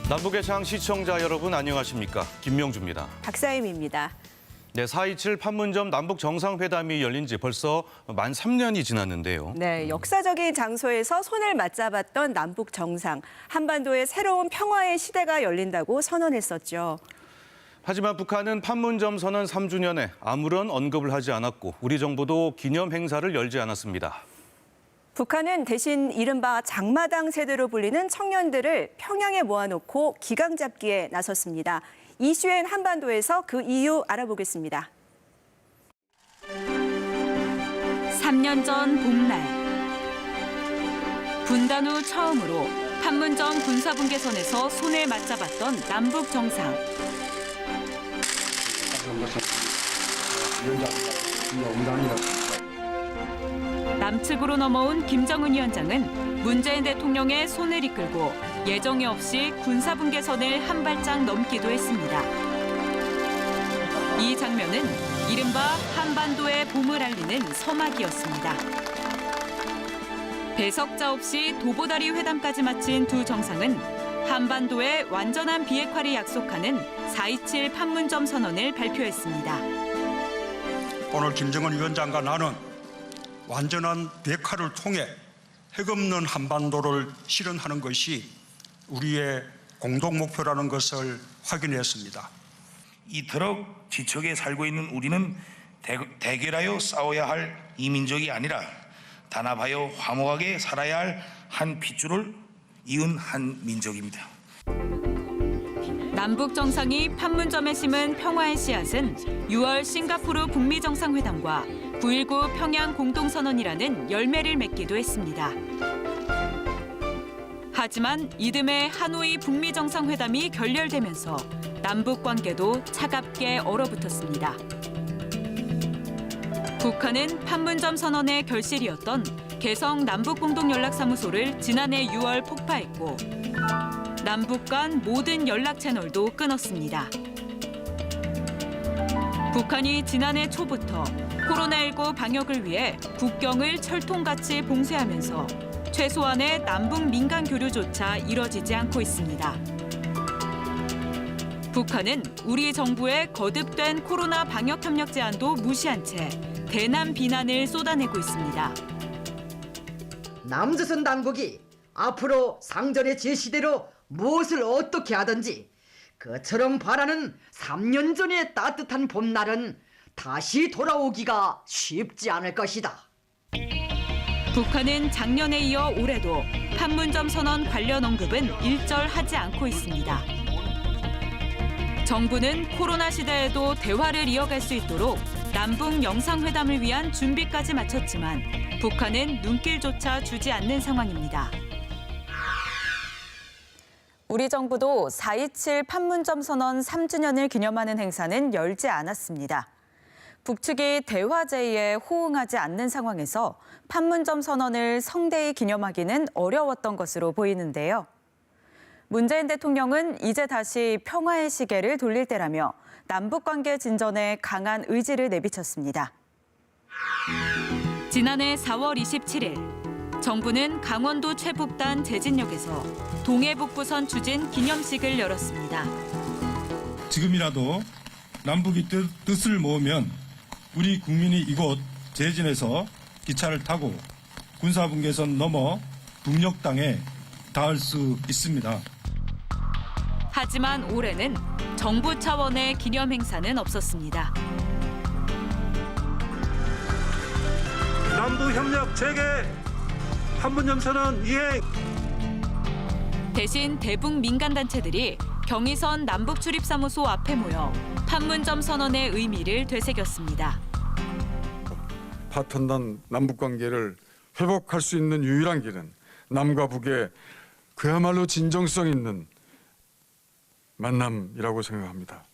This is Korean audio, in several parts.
남북의 장 시청자 여러분 안녕하십니까? 김명주입니다. 박사임입니다. 네, 4.27 판문점 남북 정상회담이 열린 지 벌써 만 3년이 지났는데요. 네, 역사적인 장소에서 손을 맞잡았던 남북 정상. 한반도의 새로운 평화의 시대가 열린다고 선언했었죠. 하지만 북한은 판문점 선언 3주년에 아무런 언급을 하지 않았고 우리 정부도 기념 행사를 열지 않았습니다. 북한은 대신 이른바 장마당 세대로 불리는 청년들을 평양에 모아놓고 기강 잡기에 나섰습니다. 이슈엔 한반도에서 그 이유 알아보겠습니다. 3년 전 봄날. 분단 후 처음으로 판문점 군사분계선에서 손을 맞잡았던 남북 정상. 남측으로 넘어온 김정은 위원장은 문재인 대통령의 손을 이끌고 예정에 없이 군사분계선을 한 발짝 넘기도 했습니다. 이 장면은 이른바 한반도의 봄을 알리는 서막이었습니다. 배석자 없이 도보다리 회담까지 마친 두 정상은 한반도의 완전한 비핵화를 약속하는 4.27 판문점 선언을 발표했습니다. 오늘 김정은 위원장과 나는 완전한 비핵화를 통해 핵 없는 한반도를 실현하는 것이 우리의 공동 목표라는 것을 확인했습니다. 이토록 지척에 살고 있는 우리는 대결하여 싸워야 할 이민족이 아니라 단합하여 화목하게 살아야 할 한 핏줄을 이은 한 민족입니다. 남북 정상이 판문점에 심은 평화의 씨앗은 6월 싱가포르 북미 정상회담과 9.19 평양 공동선언이라는 열매를 맺기도 했습니다. 하지만 이듬해 하노이 북미 정상회담이 결렬되면서 남북 관계도 차갑게 얼어붙었습니다. 북한은 판문점 선언의 결실이었던 개성 남북공동연락사무소를 지난해 6월 폭파했고 남북 간 모든 연락 채널도 끊었습니다. 북한이 지난해 초부터 코로나19 방역을 위해 국경을 철통같이 봉쇄하면서 최소한의 남북 민간 교류조차 이뤄지지 않고 있습니다. 북한은 우리 정부의 거듭된 코로나 방역 협력 제안도 무시한 채 대남 비난을 쏟아내고 있습니다. 남조선 당국이 앞으로 상전의 제시대로 무엇을 어떻게 하든지 그처럼 바라는 3년 전의 따뜻한 봄날은 다시 돌아오기가 쉽지 않을 것이다. 북한은 작년에 이어 올해도 판문점 선언 관련 언급은 일절하지 않고 있습니다. 정부는 코로나 시대에도 대화를 이어갈 수 있도록 남북 영상회담을 위한 준비까지 마쳤지만 북한은 눈길조차 주지 않는 상황입니다. 우리 정부도 4.27 판문점 선언 3주년을 기념하는 행사는 열지 않았습니다. 북측이 대화 제의에 호응하지 않는 상황에서 판문점 선언을 성대히 기념하기는 어려웠던 것으로 보이는데요. 문재인 대통령은 이제 다시 평화의 시계를 돌릴 때라며 남북관계 진전에 강한 의지를 내비쳤습니다. 지난해 4월 27일 정부는 강원도 최북단 제진역에서 동해북부선 추진 기념식을 열었습니다. 지금이라도 남북이 뜻을 모으면 우리 국민이 이곳 제진에서 기차를 타고 군사분계선 넘어 북녘 땅에 닿을 수 있습니다. 하지만 올해는 정부 차원의 기념 행사는 없었습니다. 남북협력 재개, 판문점 선언 이행. 대신 대북 민간단체들이 경의선 남북출입사무소 앞에 모여 판문점 선언의 의미를 되새겼습니다. 파탄난 남북관계를 회복할 수 있는 유일한 길은 남과 북의 그야말로 진정성 있는 만남이라고 생각합니다.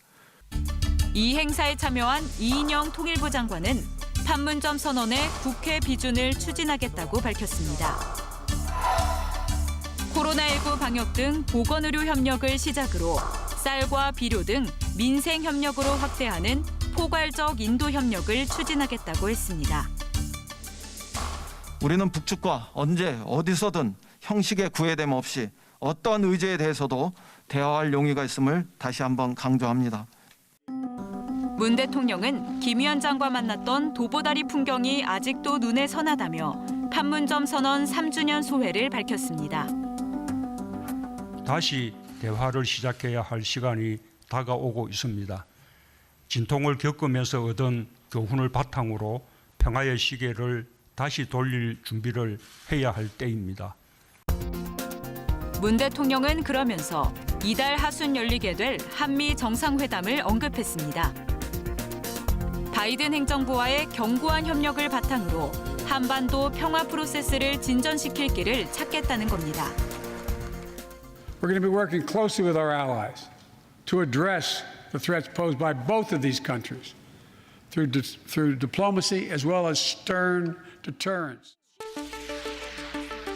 이 행사에 참여한 이인영 통일부 장관은 판문점 선언의 국회 비준을 추진하겠다고 밝혔습니다. 코로나19 방역 등 보건의료 협력을 시작으로 쌀과 비료 등 민생 협력으로 확대하는 포괄적 인도 협력을 추진하겠다고 했습니다. 우리는 북측과 언제 어디서든 형식의 구애됨 없이 어떤 의제에 대해서도 대화할 용의가 있음을 다시 한번 강조합니다. 문 대통령은 김 위원장과 만났던 도보다리 풍경이 아직도 눈에 선하다며 판문점 선언 3주년 소회를 밝혔습니다. 다시 대화를 시작해야 할 시간이 다가오고 있습니다. 진통을 겪으면서 얻은 교훈을 바탕으로 평화의 시계를 다시 돌릴 준비를 해야 할 때입니다. 문 대통령은 그러면서 이달 하순 열리게 될 한미 정상회담을 언급했습니다. 바이든 행정부와의 견고한 협력을 바탕으로 한반도 평화 프로세스를 진전시킬 길을 찾겠다는 겁니다. We're going to be working closely with our allies to address the threats posed by both of these countries through diplomacy as well as stern deterrence.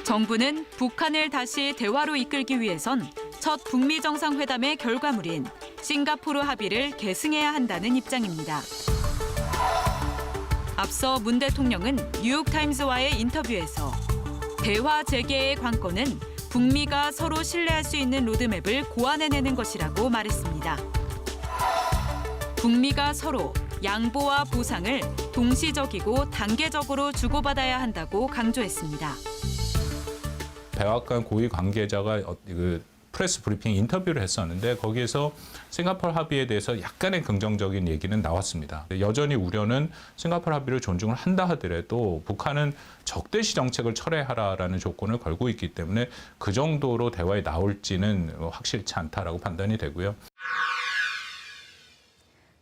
정부는 북한을 다시 대화로 이끌기 위해선 첫 북미 정상회담의 결과물인 싱가포르 합의를 계승해야 한다는 입장입니다. 앞서 문 대통령은 뉴욕타임즈와의 인터뷰에서 대화 재개의 관건은 북미가 서로 신뢰할 수 있는 로드맵을 고안해내는 것이라고 말했습니다. 북미가 서로 양보와 보상을 동시적이고 단계적으로 주고받아야 한다고 강조했습니다. 백악관 고위 관계자가 프레스 브리핑 인터뷰를 했었는데 거기에서 싱가포르 합의에 대해서 약간의 긍정적인 얘기는 나왔습니다. 여전히 우려는 싱가포르 합의를 존중을 한다 하더라도 북한은 적대시 정책을 철회하라라는 조건을 걸고 있기 때문에 그 정도로 대화에 나올지는 확실치 않다라고 판단이 되고요.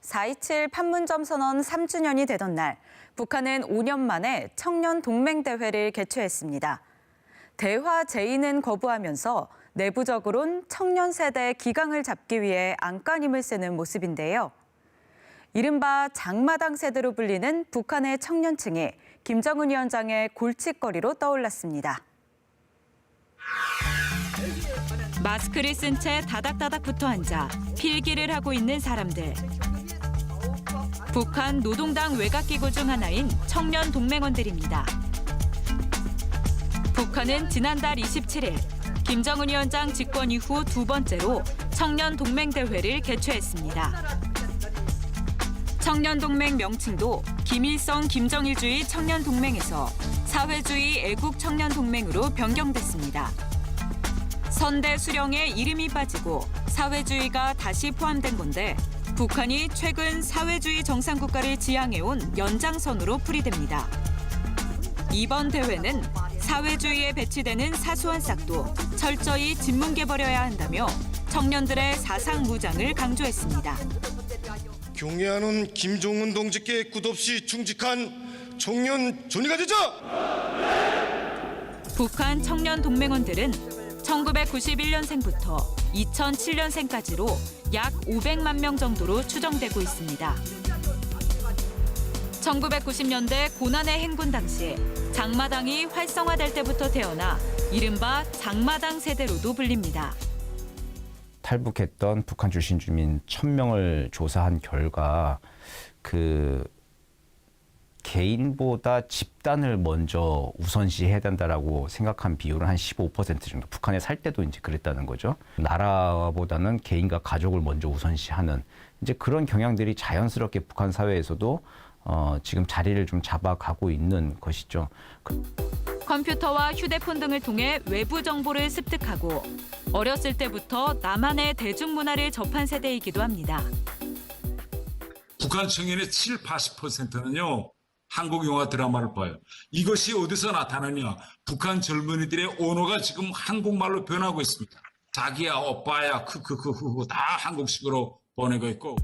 4.27 판문점 선언 3주년이 되던 날, 북한은 5년 만에 청년 동맹 대회를 개최했습니다. 대화 제의는 거부하면서 내부적으론 청년 세대의 기강을 잡기 위해 안간힘을 쓰는 모습인데요. 이른바 장마당 세대로 불리는 북한의 청년층이 김정은 위원장의 골칫거리로 떠올랐습니다. 마스크를 쓴 채 다닥다닥 붙어 앉아 필기를 하고 있는 사람들. 북한 노동당 외곽기구 중 하나인 청년 동맹원들입니다. 북한은 지난달 27일 김정은 위원장 집권 이후 두 번째로 청년 동맹 대회를 개최했습니다. 청년 동맹 명칭도 김일성 김정일주의 청년 동맹에서 사회주의 애국 청년 동맹으로 변경됐습니다. 선대 수령에 이름이 빠지고 사회주의가 다시 포함된 건데 북한이 최근 사회주의 정상국가를 지향해온 연장선으로 풀이됩니다. 이번 대회는 사회주의에 배치되는 사소한 싹도 철저히 짓뭉개버려야 한다며 청년들의 사상 무장을 강조했습니다. 경애하는 김정은 동지께 끝없이 충직한 청년 존이가 되자! 북한 청년 동맹원들은 1991년생부터 2007년생까지로 약 500만 명 정도로 추정되고 있습니다. 1990년대 고난의 행군 당시 장마당이 활성화될 때부터 태어나 이른바 장마당 세대로도 불립니다. 탈북했던 북한 출신 주민 1,000명을 조사한 결과 개인보다 집단을 먼저 우선시해야 된다라고 생각한 비율은 한 15% 정도. 북한에 살 때도 이제 그랬다는 거죠. 나라보다는 개인과 가족을 먼저 우선시하는 이제 그런 경향들이 자연스럽게 북한 사회에서도 지금 자리를 좀 잡아가고 있는 것이죠. 컴퓨터와 휴대폰 등을 통해 외부 정보를 습득하고 어렸을 때부터 남한의 대중문화를 접한 세대이기도 합니다. 북한 청년의 70-80%는요. 한국 영화 드라마를 봐요. 이것이 어디서 나타나냐. 북한 젊은이들의 언어가 지금 한국말로 변하고 있습니다. 자기야, 오빠야, 크크크크 다 한국식으로 보내고 있고.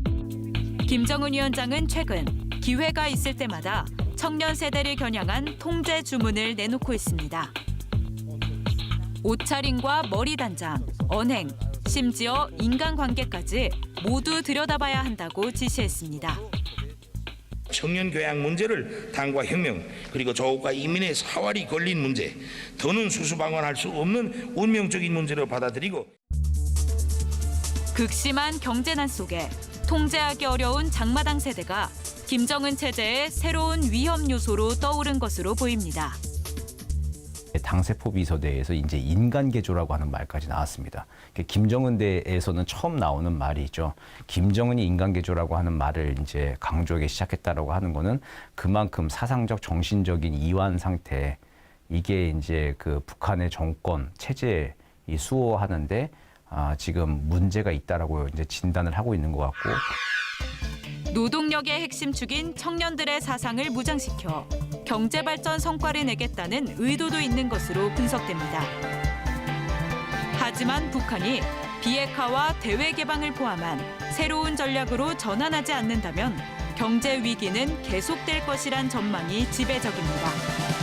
김정은 위원장은 최근 기회가 있을 때마다 청년 세대를 겨냥한 통제 주문을 내놓고 있습니다. 옷차림과 머리 단장, 언행, 심지어 인간관계까지 모두 들여다봐야 한다고 지시했습니다. 청년 교양 문제를 당과 혁명 그리고 조국과 이민의 사활이 걸린 문제, 더는 수수방관할 수 없는 운명적인 문제로 받아들이고 극심한 경제난 속에 통제하기 어려운 장마당 세대가 김정은 체제의 새로운 위험 요소로 떠오른 것으로 보입니다. 당세포 비서대에서 이제 인간 개조라고 하는 말까지 나왔습니다. 김정은 대에서는 처음 나오는 말이죠. 김정은이 인간 개조라고 하는 말을 이제 강조하기 시작했다라고 하는 거는 그만큼 사상적, 정신적인 이완 상태, 이게 이제 그 북한의 정권 체제에 수호하는데 지금 문제가 있다라고 이제 진단을 하고 있는 것 같고. 노동력의 핵심 축인 청년들의 사상을 무장시켜 경제 발전 성과를 내겠다는 의도도 있는 것으로 분석됩니다. 하지만 북한이 비핵화와 대외 개방을 포함한 새로운 전략으로 전환하지 않는다면 경제 위기는 계속될 것이란 전망이 지배적입니다.